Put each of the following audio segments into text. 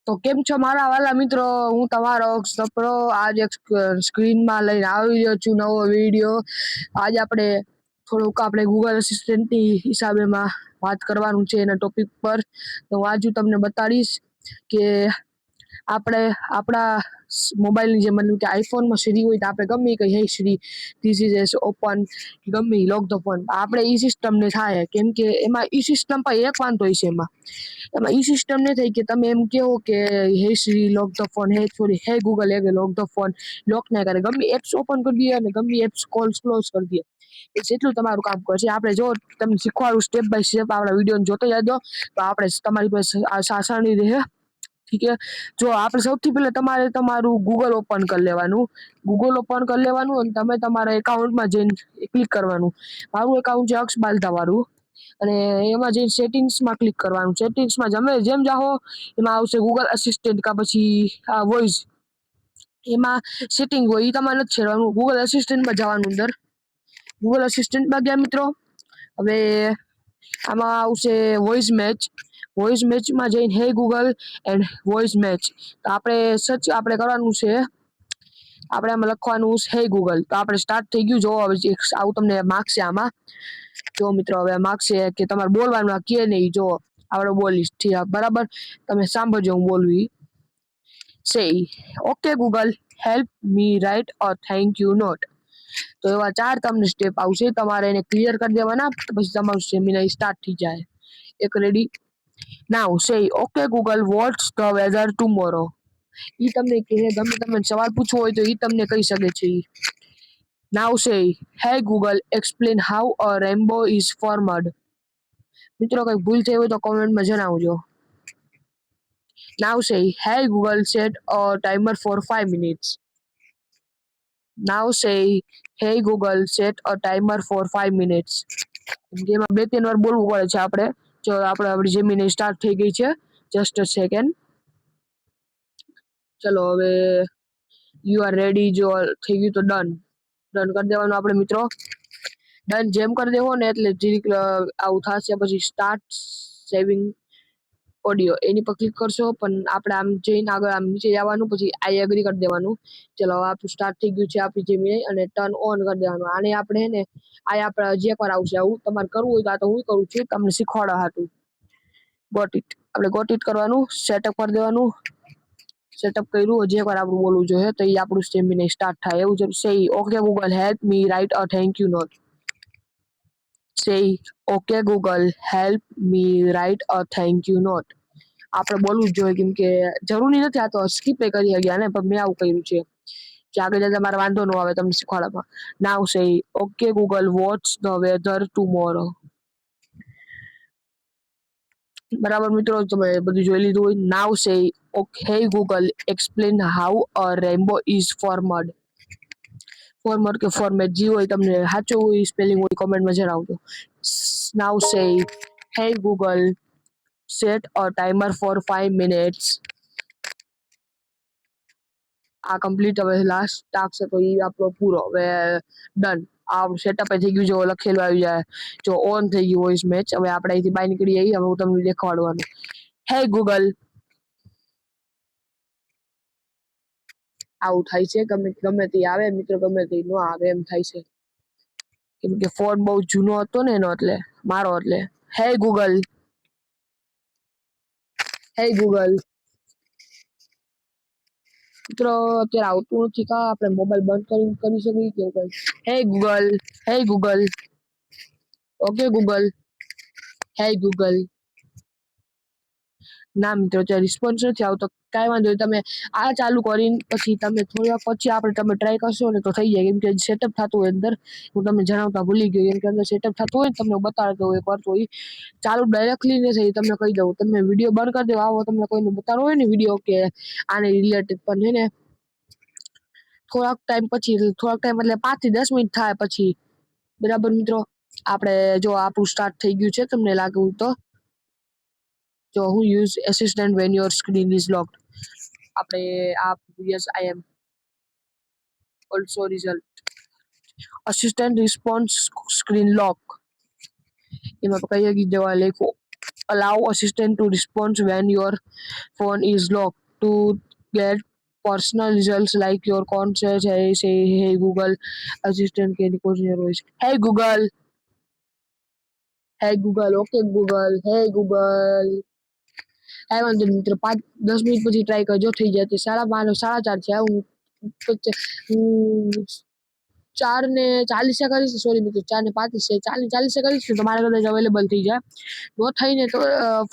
તો કેમ છો મારા વાલા મિત્રો, હું તમારો સપરો આજ એક સ્ક્રીનમાં લઈને આવી રહ્યો છું નવો વિડીયો. આજ આપણે ગૂગલ અસિસ્ટન્ટની હિસાબેમાં વાત કરવાનું છે એના ટોપિક પર. તો આજ હું તમને બતાડીશ કે આપણે આપણા મોબાઈલની જે મતલબ કે આઈફોનમાં સીરી હોય તો આપણે ગમે કે હે સીરી ધીસ ઇઝ ઓપન ગમે લોક ધ ફોન આપણે ઈ સિસ્ટમ ને થાય કેમ કે એમાં ઈ સિસ્ટમ પર એક વાંધો હોય છે એમાં ઈ સિસ્ટમ ને થઈ કે તમે એમ કેવો કે હે શ્રી લોક ધ ફોન હે ગૂગલ લોક ધ ફોન લોક ના કરે ગમે એપ્સ ઓપન કરી દઈએ અને ગમે એપ્સ ક્લોઝ કરી દઈએ. એ જેટલું તમારું કામ કરશે. આપણે જો તમને શીખવાડું સ્ટેપ બાય સ્ટેપ આપણા વિડીયો જોતો જજો તો આપણે તમારી પાસે આસાની રહે. ઠીક છે, જો આપણે સૌથી પહેલા તમારે તમારું ગૂગલ ઓપન કરી લેવાનું. ગૂગલ ઓપન કરી લેવાનું અને તમે તમારા એકાઉન્ટમાં જઈને ક્લિક કરવાનું. મારું એકાઉન્ટ છે અક્ષ બાલતા વાળું અને એમાં જે સેટિંગ્સમાં ક્લિક કરવાનું. સેટિંગ્સમાં જેમ જાઓ એમાં આવશે ગૂગલ અસિસ્ટન્ટ કા પછી વોઇસ. એમાં સેટિંગ હોય એ તમારે નથી છેડવાનું. ગૂગલ અસિસ્ટન્ટમાં જવાનું અંદર. ગૂગલ અસિસ્ટન્ટમાં ગયા મિત્રો. હવે આમાં આવશે વોઇસ મેચ. વોઇસ મેચમાં જઈને હે ગૂગલ એન્ડ વોઇસ મેચ તો આપણે કરવાનું છે. આપણે આમાં લખવાનું હે ગૂગલ તો આપણે સ્ટાર્ટ થઈ ગયું. જો આવું તમને માર્કશે આમાં. જો મિત્રો હવે માર્કશે કે તમારે બોલવાનું કે નહીં. જો આપણે બોલીશ બરાબર, તમે સાંભળજો હું બોલું ઈ. Say, okay Google, help me write a thank you note. તો એવા 4 તમને સ્ટેપ આવશે. તમારે એને ક્લિયર કરી દેવાના પછી તમારું સેમિનાર સ્ટાર્ટ થઈ જાય. એક ready. Now say okay Google what's the weather tomorrow. ઈ તમને ગમે તમને સવાલ પૂછવો હોય તો ઈ તમને કહી શકે છે. Now say hey Google explain how a rainbow is formed. મિત્રો કઈ ભૂલ થઈ હોય તો કોમેન્ટમાં જણાવજો. Now say, hey Google, set a timer for 5 minutes. Now say, hey Google, set a timer for 5 minutes. જેમાં 2-3 વાર બોલવું પડે છે આપણે. જો આપણી જેમીને સ્ટાર્ટ થઈ ગઈ છે. Just a second. ચલો હવે યુ આર રેડી. જો થઈ ગયું તો ડન કરી દેવાનું આપણે મિત્રો. ડન જેમ કરી દેવો ને એટલે આવું થશે. પછી સ્ટાર્ટ સેવિંગ ઓડિયો એની પર ક્લિક કરશો પણ આપણે આમ જઈને આગળ આમ નીચે જવાનું પછી આઈ એગ્રી કરી દેવાનું. ચલો આપણું સ્ટાર્ટ થઈ ગયું છે આપણી જેમીને અને ટર્ન ઓન કરી દેવાનું. આને આપણે ને આ આપણે હજી એકવાર આવશે આવું. તમારે કરવું હોય તો હું કરું છું તમને શીખવાડવા હતું. Got it. આપણે ગોટ ઇટ કરવાનું. સેટઅપ કરી દેવાનું. સેટઅપ કર્યું. હજી એકવાર આપણું બોલવું જોઈએ તો એ આપણું સ્ટેમિને સ્ટાર્ટ થાય એવું છે. Say okay Google help me write a thank you note. Say okay Google help me write a thank you note. આપણે બોલવું જ જોઈએ કેમ કે જરૂરી નથી. આ તો સ્કીપ કરી ગયા ને પણ મેં આવું કર્યું છે કે આગળ જતા મારે વાંધો ન આવે તમને શીખવાડવામાં. Now say okay Google what's the weather tomorrow. બરાબર મિત્રો, તમે બધું જોઈ લીધું હોય. Now say hey Google explain how a rainbow is formed. Former કે ફોર્મેટ જે હોય તમને સાચું હોય સ્પેલિંગ હોય કોમેન્ટમાં જણાવજો. નાઉ સે હે ગૂગલ સેટ અ ટાઈમર ફોર 5 minutes. આ કમ્પ્લીટ. હવે લાસ્ટ ટાસ્ક છે તો એ આપણો પૂરો. હવે ડન. આ સેટઅપ થઈ ગયું. જો લખેલું આવી જાય. જો ઓન થઈ ગયું વોઇસ મેચ. હવે આપણે અહીંથી બહાર નીકળી જઈએ. હવે હું તમને દેખાડવાનું. હે ગૂગલ. આવું થાય છે. ગમે તે આવે મિત્રો, ગમે તે ન આવે એમ થાય છે કેમ કે ફોન બહુ જૂનો હતો ને એનો એટલે મારો એટલે. હે ગૂગલ. હે ગૂગલ. મિત્રો અત્યારે આવતું નથી. કા આપણે મોબાઈલ બંધ કરી શકીએ કેવું કઈ. હે ગૂગલ. હે ગૂગલ. Okay Google. હે ગૂગલ. ના મિત્રો અત્યારે રિસ્પોન્સ નથી આવતો. કાંઈ વાંધો નહીં. તમે આ ચાલુ કરીને પછી તમે થોડી વાર પછી તમે ટ્રાય કરશો ને તો થઈ જાય કેમ કે સેટઅપ થતું હોય અંદર. હું તમને જણાવતા ભૂલી ગયો કેમ કે અંદર સેટઅપ થતું હોય ને તમને બતાડતો હોય એકવાર તો ચાલુ ડાયરેક્ટલી ને થઈ તમને કહી દઉં. તમે વિડીયો બંધ કરી દેવો. આવો તમને કોઈને બતાડવો હોય ને વિડીયો કે આને રિલેટેડ પણ છે ને થોડાક ટાઈમ એટલે 5 થી 10 મિનિટ થાય પછી. બરાબર મિત્રો, આપણે જો આપણું સ્ટાર્ટ થઈ ગયું છે તમને લાગ્યું તો. જો હું use assistant when your screen is locked. આપણે આ yes I am also result assistant response screen lock. એમાં કઈ જગ્યાએ દેવા લખો allow assistant to respond when your phone is locked. To get personal results like your contact, say hey Google, assistant can record your voice. Hey Google, okay Google, hey Google. કાંઈ વાંધો નહીં મિત્રો, 5-10 minute પછી try કરજો, થઈ જાય. 4:30 છે. હું 4:40 કરીશ, સોરી મિત્રો 4:35 છે, 4:40 કરીશ ને તો મારા કદાચ અવેલેબલ થઈ જાય. નો થઈને તો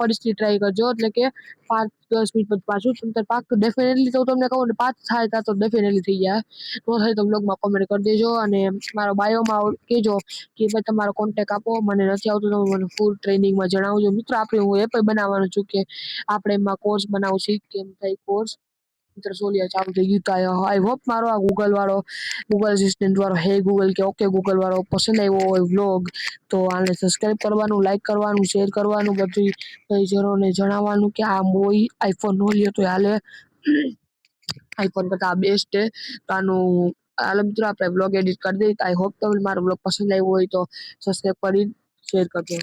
ફરીથી ટ્રાય કરજો, એટલે કે 5-10 મિનિટ પછી પાછું તમને પાક્કું ડેફિનેટલી તો તમને કહું ને 5 થાય ત્યાં તો ડેફિનેટલી થઈ જાય. નો થાય તો બ્લોગમાં કોમેન્ટ કરી દેજો અને મારો બાયોમાં કહેજો કે ભાઈ તમારો કોન્ટેક્ટ આપો, મને નથી આવતું તમે મને ફૂલ ટ્રેનિંગમાં જણાવજો. મિત્રો આપણે હું એ પણ બનાવવાનું છું કે આપણે એમાં કોર્સ બનાવશું, કેમ થાય કોર્સ. મિત્ર સોલિયા ચાલુ થઈ ગયું. તો આઈ હોપ મારો આ ગૂગલ અસિસ્ટન્ટ વાળો હે ગૂગલ કે ઓકે ગૂગલ વાળો પસંદ આવ્યો હોય વ્લોગ, તો આને સબસ્ક્રાઇબ કરવાનું, લાઈક કરવાનું, શેર કરવાનું, બધી ભાઈજનોને જણાવવાનું કે આ મોઈ આઈફોન નો લ્યો તો હાલે, આઈફોન કરતા આ બેસ્ટ છે. તો આનું હાલો મિત્રો આપણે બ્લોગ એડિટ કરી દઈએ. આઈ હોપ તમને મારો બ્લોગ પસંદ આવ્યો હોય તો સબસ્ક્રાઇબ કરી શેર કરજો.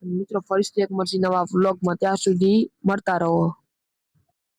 મિત્રો ફરીથી એક મળશે નવા વ્લોગમાં, ત્યાં સુધી મળતા રહો.